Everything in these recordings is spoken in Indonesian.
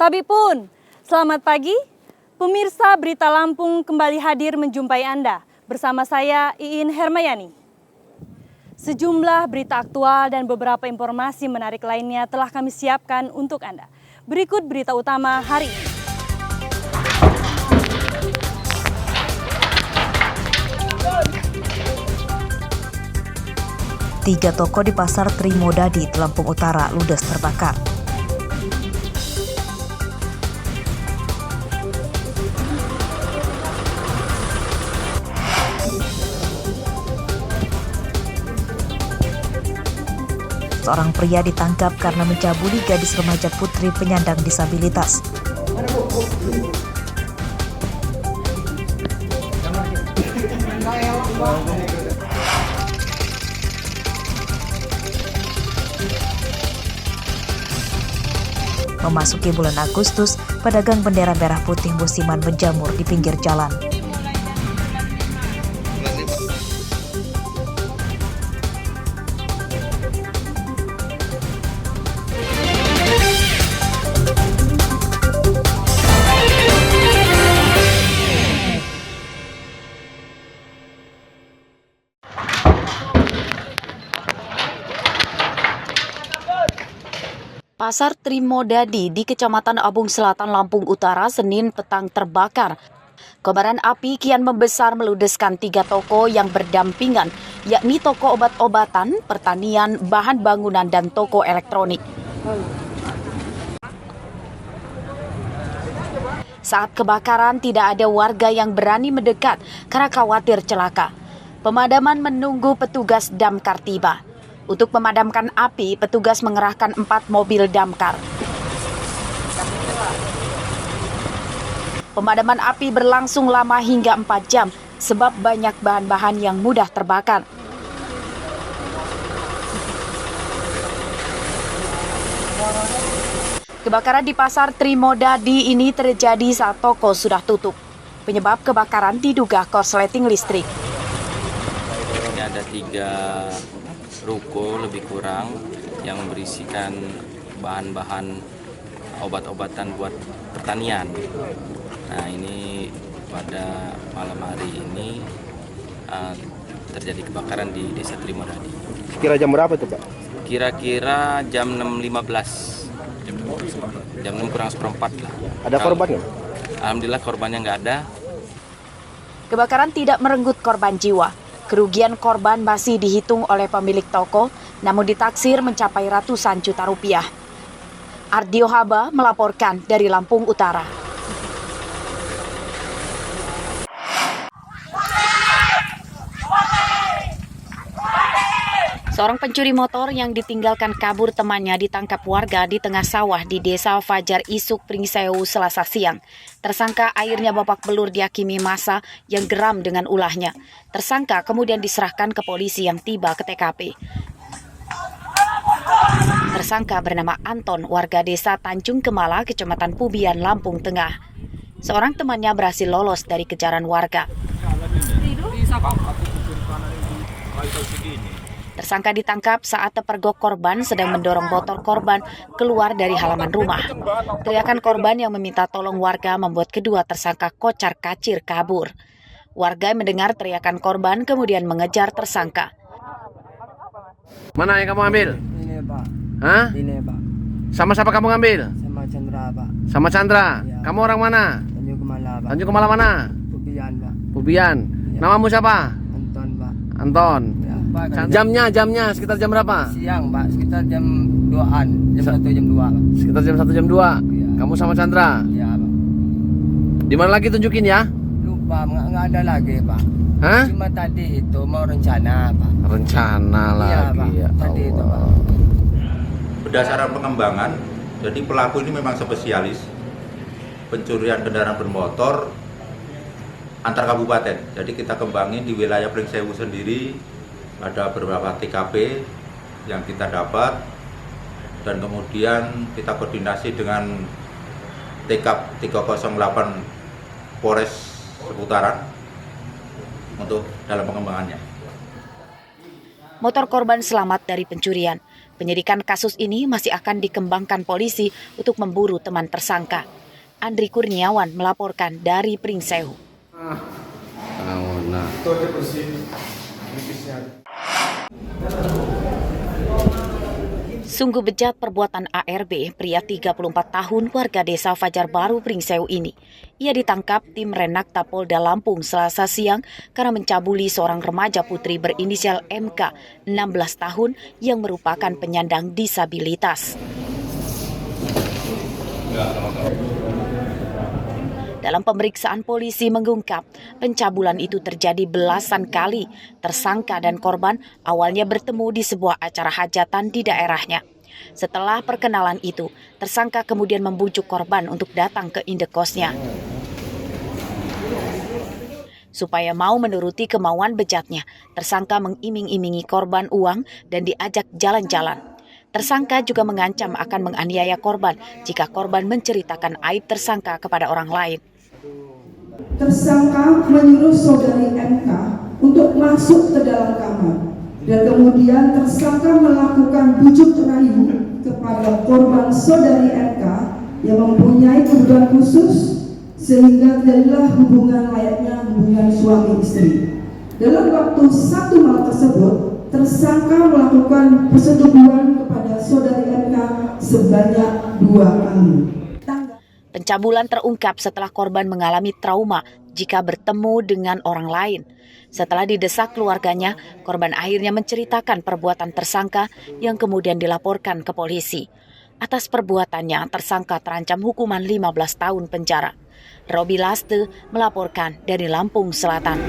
Sabipun, selamat pagi. Pemirsa Berita Lampung kembali hadir menjumpai Anda. Bersama saya, Iin Hermayani. Sejumlah berita aktual dan beberapa informasi menarik lainnya telah kami siapkan untuk Anda. Berikut berita utama hari ini. Tiga toko di Pasar Trimodadi, Lampung Utara ludes terbakar. Seorang pria ditangkap karena mencabuli gadis remaja putri penyandang disabilitas. Memasuki bulan Agustus, pedagang bendera merah putih musiman menjamur di pinggir jalan. Pasar Trimodadi di Kecamatan Abung Selatan, Lampung Utara, Senin petang terbakar. Kobaran api kian membesar meludeskan 3 toko yang berdampingan, yakni toko obat-obatan, pertanian, bahan bangunan, dan toko elektronik. Saat kebakaran, tidak ada warga yang berani mendekat karena khawatir celaka. Pemadaman menunggu petugas damkar tiba. Untuk memadamkan api, petugas mengerahkan 4 mobil damkar. Pemadaman api berlangsung lama hingga 4 jam, sebab banyak bahan-bahan yang mudah terbakar. Kebakaran di Pasar Trimodadi ini terjadi saat toko sudah tutup. Penyebab kebakaran diduga korsleting listrik. Ini ada 3 ruko lebih kurang yang berisikan bahan-bahan obat-obatan buat pertanian. Nah, ini pada malam hari ini terjadi kebakaran di Desa Trimodadi. Kira jam berapa tuh, Pak? Kira-kira jam 6.15. Jam 6 kurang seperempat lah. Ada korban nggak? Alhamdulillah korbannya nggak ada. Kebakaran tidak merenggut korban jiwa. Kerugian korban masih dihitung oleh pemilik toko, namun ditaksir mencapai ratusan juta rupiah. Ardio Haba melaporkan dari Lampung Utara. Seorang pencuri motor yang ditinggalkan kabur temannya ditangkap warga di tengah sawah di Desa Fajar Isuk, Pringsewu, Selasa siang. Tersangka akhirnya babak belur dihakimi massa yang geram dengan ulahnya. Tersangka kemudian diserahkan ke polisi yang tiba ke TKP. Tersangka bernama Anton, warga Desa Tanjung Kemala, Kecamatan Pubian, Lampung Tengah. Seorang temannya berhasil lolos dari kejaran warga. Tersangka ditangkap saat terpergok korban sedang mendorong motor korban keluar dari halaman rumah. Teriakan korban yang meminta tolong warga membuat kedua tersangka kocar-kacir kabur. Warga mendengar teriakan korban kemudian mengejar tersangka. Mana yang kamu ambil? Ini, Pak. Hah? Ini, Pak. Sama siapa kamu ngambil? Sama Chandra, Pak. Sama Chandra. Ya. Kamu orang mana? Tanjung Kemala, Pak. Tanjung Kemala mana? Pubian, Pak. Pubian. Ya. Namamu siapa? Anton, Pak. Anton. Ya, Pak. Jamnya sekitar jam berapa? Siang, Pak. Sekitar jam 2-an. Jam 1, jam 2, Pak. Sekitar jam 1, jam 2. Ya. Kamu sama Chandra. Ya, Pak. Di mana lagi tunjukin ya? Lupa, nggak ada lagi, Pak. Hah? Cuma tadi itu mau rencana, Pak. Rencana Iya, lagi Pak. ya. Tadi itu, Pak. Allah. Berdasarkan pengembangan, jadi pelaku ini memang spesialis pencurian kendaraan bermotor antar kabupaten. Jadi kita kembangin di wilayah Pringsewu sendiri, ada beberapa TKP yang kita dapat, dan kemudian kita koordinasi dengan TKP 308 Polres Seputaran untuk dalam pengembangannya. Motor korban selamat dari pencurian. Penyidikan kasus ini masih akan dikembangkan polisi untuk memburu teman tersangka. Andri Kurniawan melaporkan dari Pringsewu. Sungguh bejat perbuatan ARB, pria 34 tahun warga desa Fajar Baru Pringsewu ini. Ia ditangkap tim Renakta Polda Lampung Selasa siang karena mencabuli seorang remaja putri berinisial MK, 16 tahun, yang merupakan penyandang disabilitas. Dalam pemeriksaan, polisi mengungkap pencabulan itu terjadi belasan kali. Tersangka dan korban awalnya bertemu di sebuah acara hajatan di daerahnya. Setelah perkenalan itu, tersangka kemudian membujuk korban untuk datang ke indekosnya. Supaya mau menuruti kemauan bejatnya, tersangka mengiming-imingi korban uang dan diajak jalan-jalan. Tersangka juga mengancam akan menganiaya korban jika korban menceritakan aib tersangka kepada orang lain. Tersangka menyuruh saudari MK untuk masuk ke dalam kamar dan kemudian tersangka melakukan bujuk rayu kepada korban saudari MK yang mempunyai kebutuhan khusus sehingga terjadilah hubungan layaknya hubungan suami istri. Dalam waktu 1 malam tersebut, tersangka melakukan persetubuhan kepada saudari MK sebanyak 2 kali. Pencabulan terungkap setelah korban mengalami trauma jika bertemu dengan orang lain. Setelah didesak keluarganya, korban akhirnya menceritakan perbuatan tersangka yang kemudian dilaporkan ke polisi. Atas perbuatannya, tersangka terancam hukuman 15 tahun penjara. Robi Laste melaporkan dari Lampung Selatan.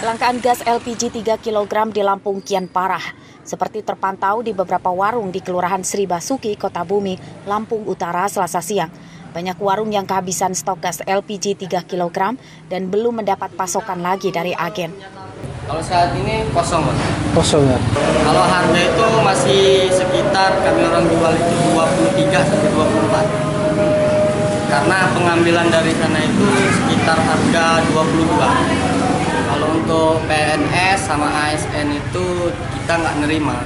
Kelangkaan gas LPG 3 kg di Lampung kian parah, seperti terpantau di beberapa warung di Kelurahan Sri Basuki, Kota Bumi, Lampung Utara Selasa siang. Banyak warung yang kehabisan stok gas LPG 3 kg dan belum mendapat pasokan lagi dari agen. Kalau saat ini kosong, Mas. Kosong ya? Kalau harga itu masih sekitar kami orang jual itu 23 sampai 24. Karena pengambilan dari sana itu sekitar harga 22. Kalau untuk PNS sama ASN itu kita nggak nerima.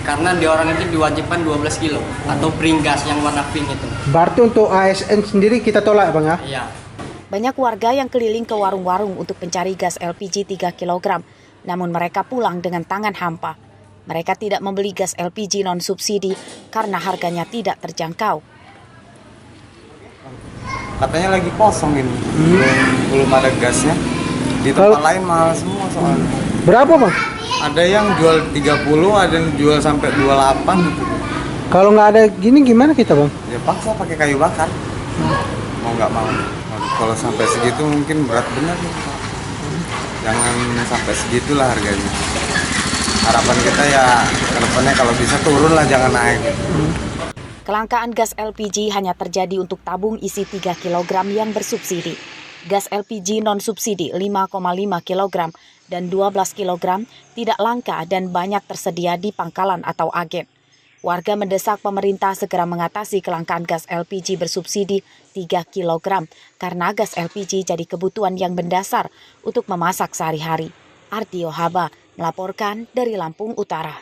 Karena di orang itu diwajibkan 12 kilo atau pringgas yang warna pink itu. Berarti untuk ASN sendiri kita tolak, Bang ya? Iya. Banyak warga yang keliling ke warung-warung untuk mencari gas LPG 3 kg, namun mereka pulang dengan tangan hampa. Mereka tidak membeli gas LPG non-subsidi karena harganya tidak terjangkau. Katanya lagi kosong ini, belum ada gasnya. Di tempat lain mahal semua soalnya. Berapa, Bang? Ada yang jual 30, ada yang jual sampai 28 gitu. Kalau nggak ada gini gimana kita, Bang? Ya paksa pakai kayu bakar. Mau nggak mau. Kalau sampai segitu mungkin berat benar. Jangan sampai segitulah harganya. Harapan kita ya kedepannya kalau bisa turun lah, jangan naik. Kelangkaan gas LPG hanya terjadi untuk tabung isi 3 kg yang bersubsidi. Gas LPG non-subsidi 5,5 kg dan 12 kg tidak langka dan banyak tersedia di pangkalan atau agen. Warga mendesak pemerintah segera mengatasi kelangkaan gas LPG bersubsidi 3 kg karena gas LPG jadi kebutuhan yang mendasar untuk memasak sehari-hari. Ardio Haba melaporkan dari Lampung Utara.